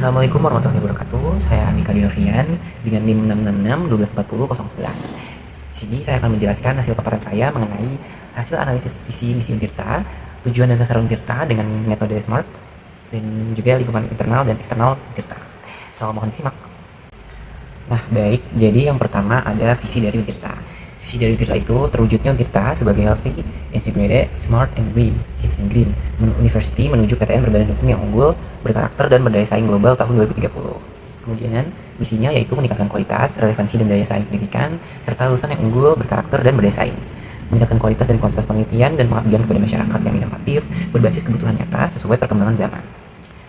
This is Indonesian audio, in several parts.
Assalamualaikum warahmatullahi wabarakatuh. Saya Andika Dinovian dengan NIM 666 Di sini saya akan menjelaskan hasil paparan saya mengenai hasil analisis visi misi Untirta, tujuan dan sasaran Untirta dengan metode SMART, dan juga lingkungan internal dan eksternal Untirta. So, mohon disimak. Nah, baik. Jadi yang pertama ada visi dari Untirta. Visi dari Untirta itu terwujudnya Untirta sebagai healthy, integrated, smart, and green, hit and green, university menuju PTN berbadan hukum yang unggul, berkarakter dan berdaya saing global tahun 2030. Kemudian misinya yaitu meningkatkan kualitas, relevansi dan daya saing pendidikan, serta lulusan yang unggul, berkarakter dan berdaya saing. Meningkatkan kualitas dan kuantitas penelitian dan pengabdian kepada masyarakat yang inovatif, berbasis kebutuhan nyata sesuai perkembangan zaman.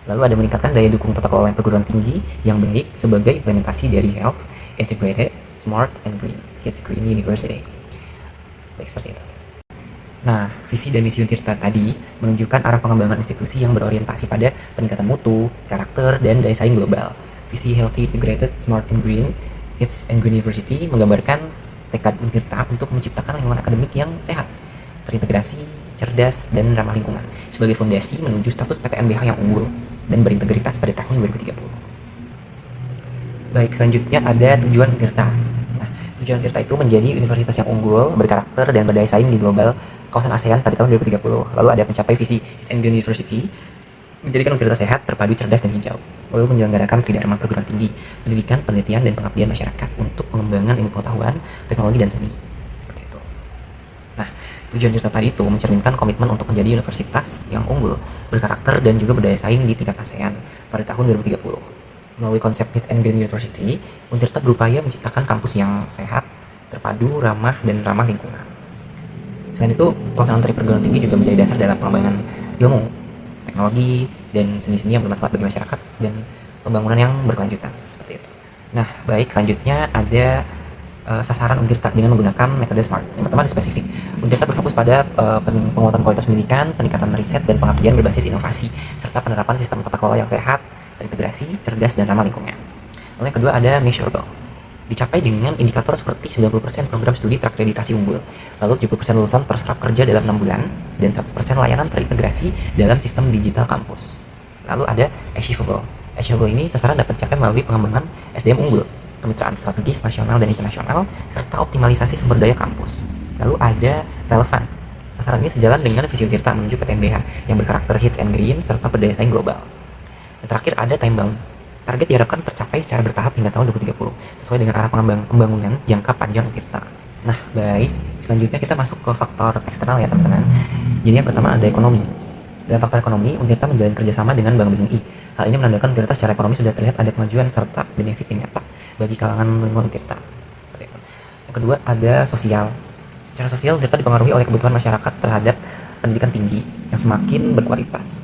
Lalu ada meningkatkan daya dukung tata kelola perguruan tinggi yang baik sebagai implementasi dari health, integrated, smart, and green, It's Green University. Baik, seperti itu. Nah, visi dan misi Untirta tadi menunjukkan arah pengembangan institusi yang berorientasi pada peningkatan mutu, karakter, dan daya saing global. Visi Healthy, Integrated, Smart, and Green, It's and Green University menggambarkan tekad Untirta untuk menciptakan lingkungan akademik yang sehat, terintegrasi, cerdas, dan ramah lingkungan sebagai fondasi menuju status PTNBH yang unggul dan berintegritas pada tahun 2030. Baik, selanjutnya ada tujuan Untirta. Nah, tujuan Untirta itu menjadi universitas yang unggul, berkarakter, dan berdaya saing di global kawasan ASEAN pada tahun 2030. Lalu ada mencapai visi Green University, menjadikan universitas sehat, terpadu, cerdas, dan hijau. Lalu menyelenggarakan tridharma perguruan tinggi, pendidikan, penelitian, dan pengabdian masyarakat untuk pengembangan ilmu pengetahuan, teknologi, dan seni. Seperti itu. Nah, tujuan Untirta tadi itu mencerminkan komitmen untuk menjadi universitas yang unggul, berkarakter, dan juga berdaya saing di tingkat ASEAN pada tahun 2030. Melalui konsep It's and Green University, Untirta berupaya menciptakan kampus yang sehat, terpadu, ramah, dan ramah lingkungan. Selain itu, pelaksanaan trik perguruan tinggi juga menjadi dasar dalam pengembangan ilmu, teknologi, dan seni-seni yang bermanfaat bagi masyarakat dan pembangunan yang berkelanjutan. Seperti itu. Nah, baik, selanjutnya ada sasaran Untirta dengan menggunakan metode SMART. Yang pertama ada spesifik. Untirta berfokus pada penguatan kualitas pendidikan, peningkatan riset dan pengabdian berbasis inovasi, serta penerapan sistem tata kelola yang sehat, terintegrasi, cerdas, dan ramah lingkungan. Lalu yang kedua ada measurable. Dicapai dengan indikator seperti 90% program studi terakreditasi unggul, lalu 70% lulusan terserap kerja dalam 6 bulan, dan 100% layanan terintegrasi dalam sistem digital kampus. Lalu ada achievable. Achievable ini sasaran dapat dicapai melalui pengembangan SDM unggul, kemitraan strategis nasional dan internasional, serta optimalisasi sumber daya kampus. Lalu ada relevan. Sasaran ini sejalan dengan visi Untirta menuju PTNBH yang berkarakter hits and green serta berdaya saing global. Dan terakhir ada time bound. Target diharapkan tercapai secara bertahap hingga tahun 2030 sesuai dengan arah pembangunan jangka panjang Untirta. Nah, baik, selanjutnya kita masuk ke faktor eksternal ya teman-teman. Jadi yang pertama ada ekonomi. Dalam faktor ekonomi, Untirta menjalin kerjasama dengan Bank BNI. Hal ini menandakan Untirta secara ekonomi sudah terlihat ada kemajuan serta benefit yang nyata bagi kalangan lingkungan Untirta. Seperti itu. Yang kedua ada sosial. Secara sosial, Untirta dipengaruhi oleh kebutuhan masyarakat terhadap pendidikan tinggi yang semakin berkualitas.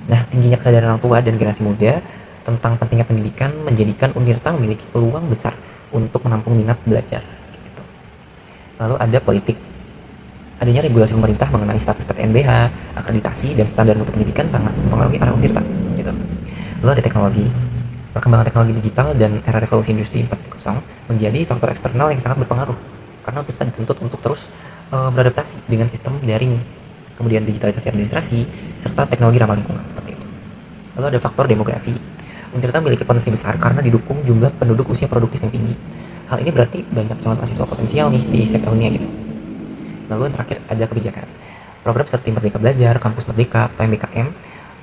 Nah, tingginya kesadaran orang tua dan generasi muda tentang pentingnya pendidikan menjadikan Untirta memiliki peluang besar untuk menampung minat belajar. Gitu. Lalu ada politik. Adanya regulasi pemerintah mengenai status PTNBH, akreditasi, dan standar mutu pendidikan sangat mempengaruhi arah Untirta. Gitu. Lalu ada teknologi. Perkembangan teknologi digital dan era revolusi industri 4.0 menjadi faktor eksternal yang sangat berpengaruh karena Untirta dituntut untuk terus beradaptasi dengan sistem daring, kemudian digitalisasi administrasi, serta teknologi ramah lingkungan. Seperti itu. Lalu ada faktor demografi. Untirta memiliki potensi besar karena didukung jumlah penduduk usia produktif yang tinggi. Hal ini berarti banyak calon mahasiswa potensial nih di setiap tahunnya gitu. Lalu yang terakhir ada kebijakan. Program seperti Merdeka Belajar, Kampus Merdeka, PMBKM,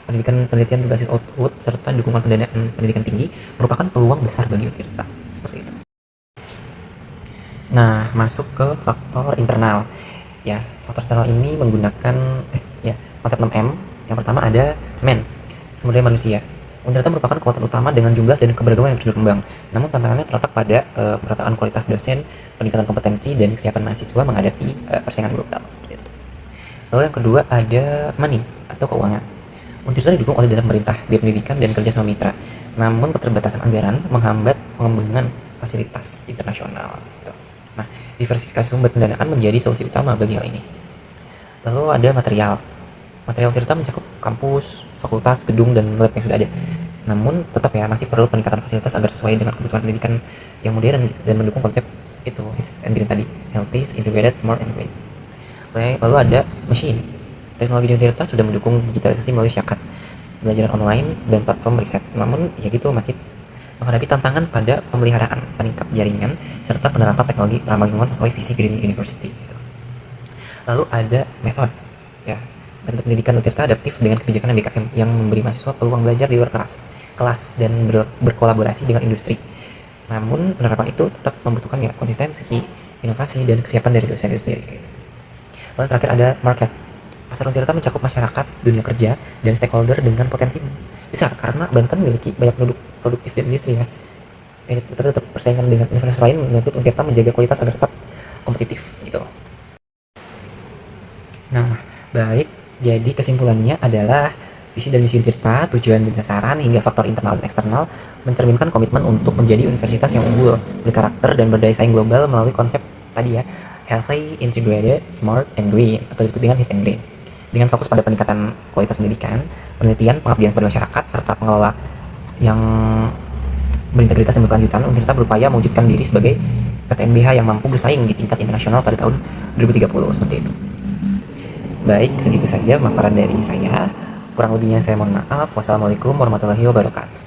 pendidikan penelitian berbasis output, serta dukungan pendanaan pendidikan tinggi merupakan peluang besar bagi Untirta. Seperti itu. Nah, masuk ke faktor internal. Ya, faktor internal ini menggunakan konsep 6M. Yang pertama ada men, sumber daya manusia. Untirta merupakan kekuatan utama dengan jumlah dan keberagaman yang terus berkembang. Namun tantangannya terletak pada pemerataan kualitas dosen, peningkatan kompetensi, dan kesiapan mahasiswa menghadapi persaingan global. Seperti itu. Lalu yang kedua ada money atau keuangan. Untirta didukung oleh dana pemerintah, biaya pendidikan, dan kerjasama mitra. Namun keterbatasan anggaran menghambat pengembangan fasilitas internasional. Gitu. Nah, diversifikasi sumber pendanaan menjadi solusi utama bagi hal ini. Lalu ada material. Material Untirta mencakup kampus, fakultas, gedung, dan lab yang sudah ada. Namun tetap ya masih perlu peningkatan fasilitas agar sesuai dengan kebutuhan pendidikan yang modern dan mendukung konsep itu It's and Green tadi, healthy, integrated, smart, and green. Lalu ada mesin. Teknologi di Untirta sudah mendukung digitalisasi melalui Syakat, pembelajaran online, dan platform riset. Namun, ya gitu, masih menghadapi tantangan pada pemeliharaan peningkat jaringan serta penerapan teknologi ramah lingkungan sesuai visi Green University. Lalu ada metode, ya, metode pendidikan Untirta adaptif dengan kebijakan BKM yang memberi mahasiswa peluang belajar di luar kelas dan berkolaborasi dengan industri. Namun penerapan itu tetap membutuhkan ya konsistensi, inovasi, dan kesiapan dari dosen itu sendiri. Lalu terakhir ada market. Pasar Untirta mencakup masyarakat, dunia kerja, dan stakeholder dengan potensi besar karena Banten memiliki banyak penduduk produktif dan industri ya. Ini tetap persaingan dengan universitas lain menuntut Untirta menjaga kualitas agar tetap kompetitif gitu. Nah, baik. Jadi kesimpulannya adalah visi dan misi Untirta, tujuan dan sasaran hingga faktor internal dan eksternal mencerminkan komitmen untuk menjadi universitas yang unggul, berkarakter dan berdaya saing global melalui konsep tadi ya, healthy, integrated, smart, and green, atau disebut dengan HIT and green. Dengan fokus pada peningkatan kualitas pendidikan, penelitian, pengabdian pada masyarakat, serta pengelola yang berintegritas dan berkelanjutan, Untirta berupaya mewujudkan diri sebagai PTNBH yang mampu bersaing di tingkat internasional pada tahun 2030 seperti itu. Baik, segitu saja paparan dari saya. Kurang lebihnya saya mohon maaf. Wassalamualaikum warahmatullahi wabarakatuh.